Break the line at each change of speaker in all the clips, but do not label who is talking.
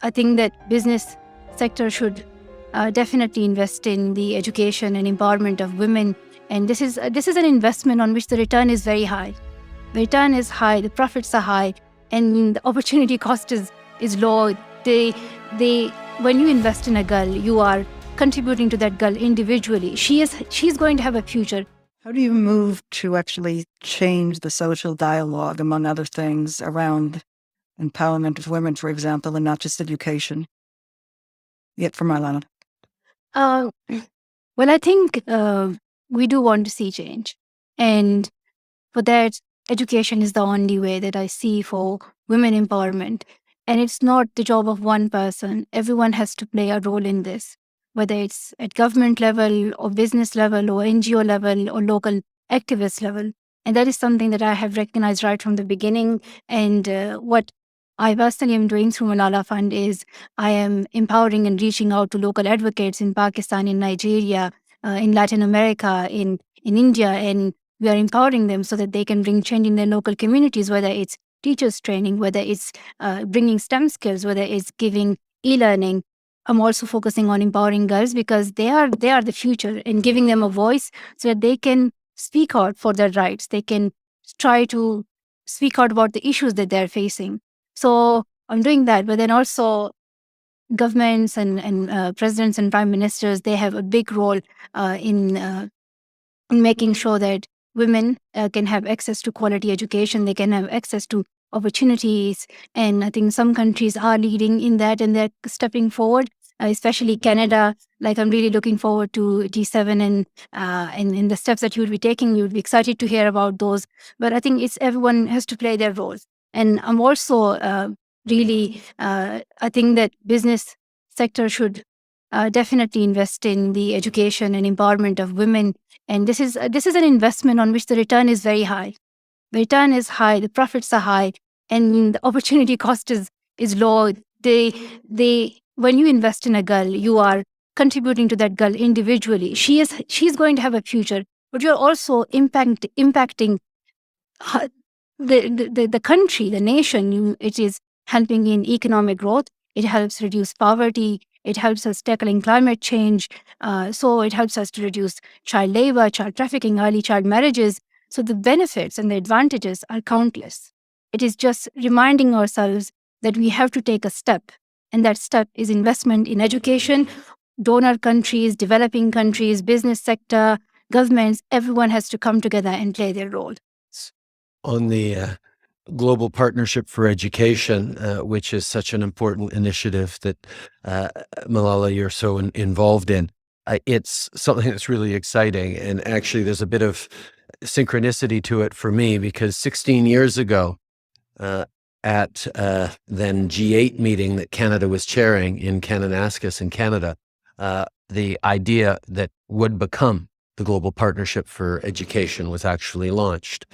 I think that business sector should definitely invest in the education and empowerment of women. And this is an investment on which the return is very high. The return is high, the profits are high, and the opportunity cost is low. When you invest in a girl, you are contributing to that girl individually. She's going to have a future.
How do you move to actually change the social dialogue, among other things, around empowerment of women, for example, and not just education? Yet for Malala.
Well, I think we do want to see change. And for that, education is the only way that I see for women empowerment. And it's not the job of one person. Everyone has to play a role in this, whether it's at government level or business level or NGO level or local activist level. And that is something that I have recognized right from the beginning. And what I personally am doing through Malala Fund is I am empowering and reaching out to local advocates in Pakistan, in Nigeria, in Latin America, in India, and we are empowering them so that they can bring change in their local communities, whether it's teachers training, whether it's bringing STEM skills, whether it's giving e-learning. I'm also focusing on empowering girls because they are the future, and giving them a voice so that they can speak out for their rights. They can try to speak out about the issues that they're facing. So I'm doing that, but then also governments and presidents and prime ministers, they have a big role in making sure that women can have access to quality education, they can have access to opportunities. And I think some countries are leading in that and they're stepping forward, especially Canada. Like, I'm really looking forward to G7 and the steps that you would be taking. You would be excited to hear about those. But I think everyone has to play their roles. And I'm also I think that business sector should definitely invest in the education and empowerment of women. And this is an investment on which the return is very high. The return is high, the profits are high, and the opportunity cost is low. When you invest in a girl, you are contributing to that girl individually. She's going to have a future, but you're also impacting the country, the nation. It is helping in economic growth. It helps reduce poverty. It helps us tackling climate change. So it helps us to reduce child labor, child trafficking, early child marriages. So the benefits and the advantages are countless. It is just reminding ourselves that we have to take a step. And that step is investment in education. Donor countries, developing countries, business sector, governments, everyone has to come together and play their role.
On the Global Partnership for Education, which is such an important initiative that Malala, you're so involved in. It's something that's really exciting. And actually, there's a bit of synchronicity to it for me, because 16 years ago, at then G8 meeting that Canada was chairing in Kananaskis in Canada, the idea that would become the Global Partnership for Education was actually launched.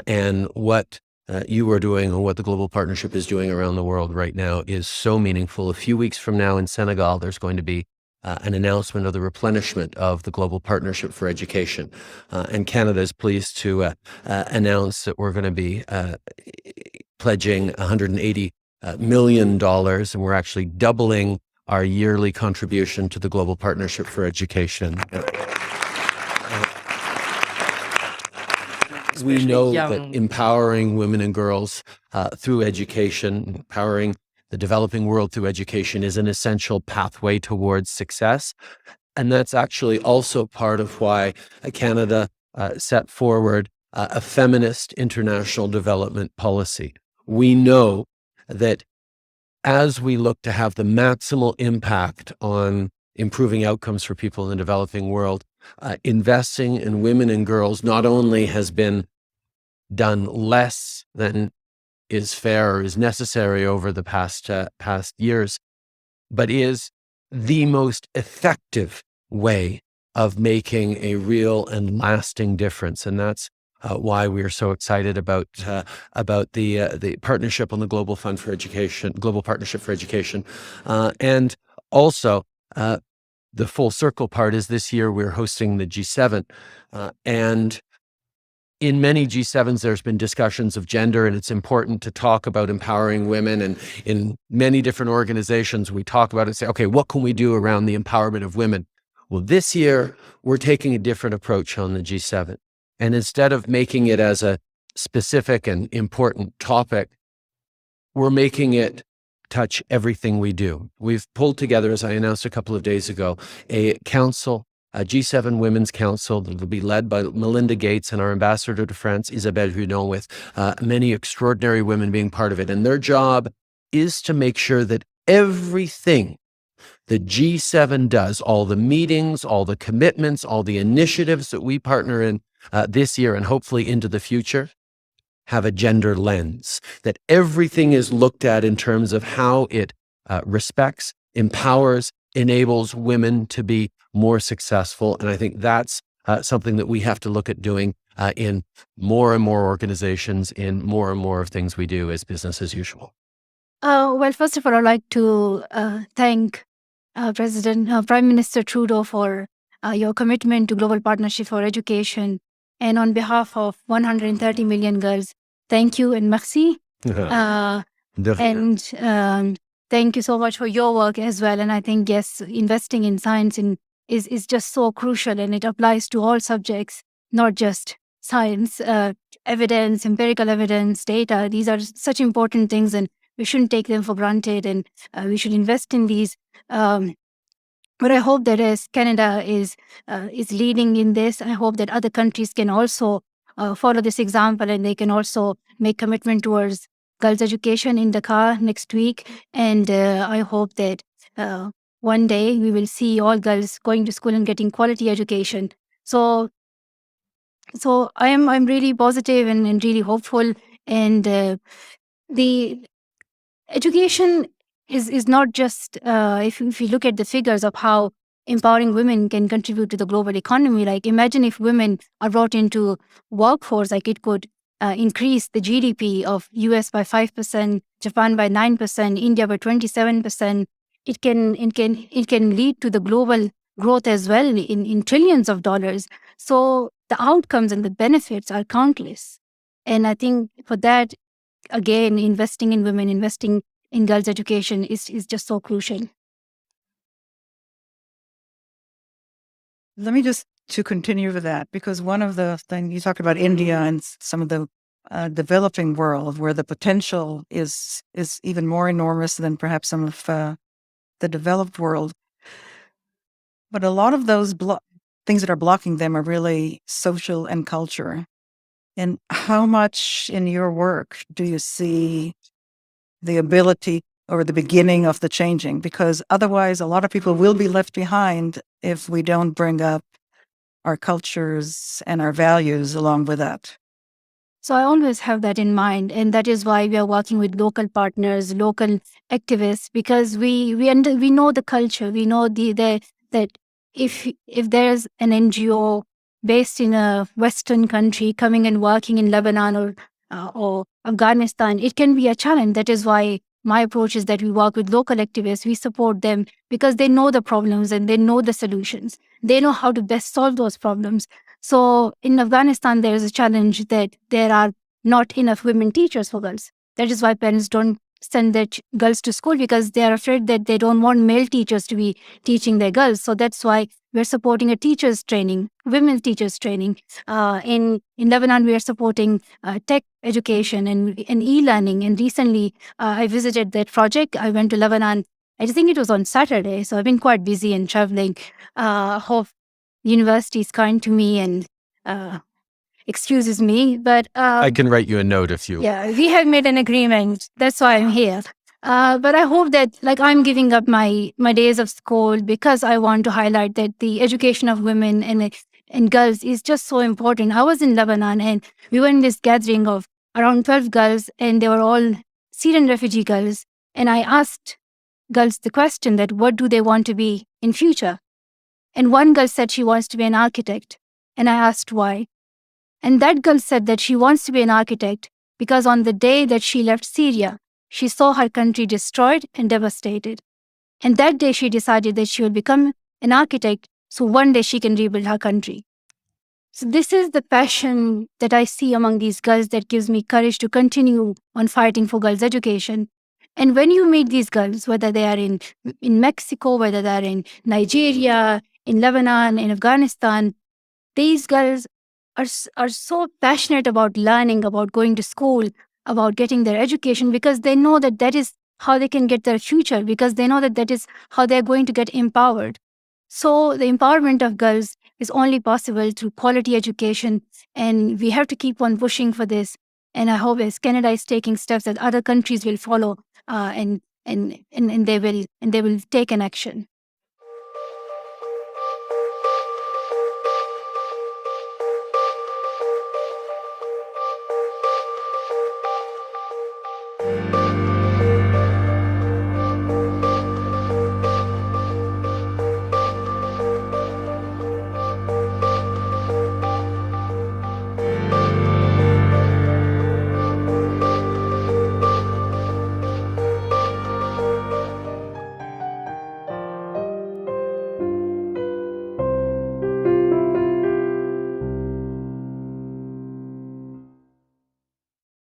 And what you are doing and what the Global Partnership is doing around the world right now is so meaningful. A few weeks from now in Senegal, there's going to be an announcement of the replenishment of the Global Partnership for Education. And Canada is pleased to announce that we're going to be pledging $180 million, and we're actually doubling our yearly contribution to the Global Partnership for Education. We know that empowering women and girls through education, empowering the developing world through education, is an essential pathway towards success. And that's actually also part of why Canada set forward a feminist international development policy. We know that as we look to have the maximal impact on improving outcomes for people in the developing world, investing in women and girls not only has been done less than is fair or is necessary over the past years, but is the most effective way of making a real and lasting difference. And that's why we are so excited about the partnership on the Global Fund for Education, Global Partnership for Education, and also the full circle part is this year we're hosting the G7, and in many G7s, there's been discussions of gender, and it's important to talk about empowering women. And in many different organizations, we talk about it and say, okay, what can we do around the empowerment of women? Well, this year, we're taking a different approach on the G7. And instead of making it as a specific and important topic, we're making it touch everything we do. We've pulled together, as I announced a couple of days ago, a council, a G7 Women's Council that will be led by Melinda Gates and our ambassador to France, Isabelle Hudon, with many extraordinary women being part of it. And their job is to make sure that everything the G7 does, all the meetings, all the commitments, all the initiatives that we partner in this year and hopefully into the future, have a gender lens, that everything is looked at in terms of how it respects, empowers, enables women to be more successful. And I think that's something that we have to look at doing in more and more organizations, in more and more of things we do as business as usual.
Well, first of all, I'd like to thank Prime Minister Trudeau for your commitment to Global Partnership for Education. And on behalf of 130 million girls, thank you and merci. And thank you so much for your work as well. And I think, yes, investing in science is just so crucial, and it applies to all subjects, not just science. Evidence, empirical evidence, data, these are such important things, and we shouldn't take them for granted, and we should invest in these. But I hope that as Canada is leading in this, I hope that other countries can also follow this example, and they can also make commitment towards girls' education in Dakar next week. And I hope that one day we will see all girls going to school and getting quality education. So I'm really positive and really hopeful. And the education is not just, if you look at the figures of how empowering women can contribute to the global economy, like imagine if women are brought into workforce, like it could increase the GDP of US by 5%, Japan by 9%, India by 27%. It can lead to the global growth as well in trillions of dollars. So the outcomes and the benefits are countless. And I think for that, again, investing in women, investing in girls' education is just so crucial.
Let me just to continue with that, because one of the things you talked about India and some of the developing world where the potential is even more enormous than perhaps some of the developed world. But a lot of those things that are blocking them are really social and culture. And how much in your work do you see the ability or the beginning of the changing? Because otherwise, a lot of people will be left behind if we don't bring up our cultures and our values along with that.
So I always have that in mind, and that is why we are working with local partners, local activists, because we know the culture. We know that if there's an NGO based in a Western country coming and working in Lebanon or Afghanistan, it can be a challenge. That is why my approach is that we work with local activists. We support them because they know the problems and they know the solutions. They know how to best solve those problems. So in Afghanistan, there is a challenge that there are not enough women teachers for girls. That is why parents don't send their girls to school, because they are afraid that they don't want male teachers to be teaching their girls. So that's why we're supporting a teachers training, women's teachers training. In Lebanon, we are supporting tech education and e-learning. And recently, I visited that project. I went to Lebanon. I think it was on Saturday. So I've been quite busy and traveling. Hope university is kind to me and excuses me, but
I can write you a note if you.
Yeah, we have made an agreement. That's why I'm here. But I hope that, like, I'm giving up my days of school because I want to highlight that the education of women and girls is just so important. I was in Lebanon and we were in this gathering of around 12 girls, and they were all Syrian refugee girls. And I asked girls the question that what do they want to be in future? And one girl said she wants to be an architect. And I asked why. And that girl said that she wants to be an architect because on the day that she left Syria, she saw her country destroyed and devastated. And that day she decided that she will become an architect so one day she can rebuild her country. So this is the passion that I see among these girls that gives me courage to continue on fighting for girls' education. And when you meet these girls, whether they are in Mexico, whether they are in Nigeria, in Lebanon, in Afghanistan, these girls are so passionate about learning, about going to school, about getting their education, because they know that that is how they can get their future, because they know that that is how they're going to get empowered. So the empowerment of girls is only possible through quality education, and we have to keep on pushing for this. And I hope as Canada is taking steps that other countries will follow, and they will take an action.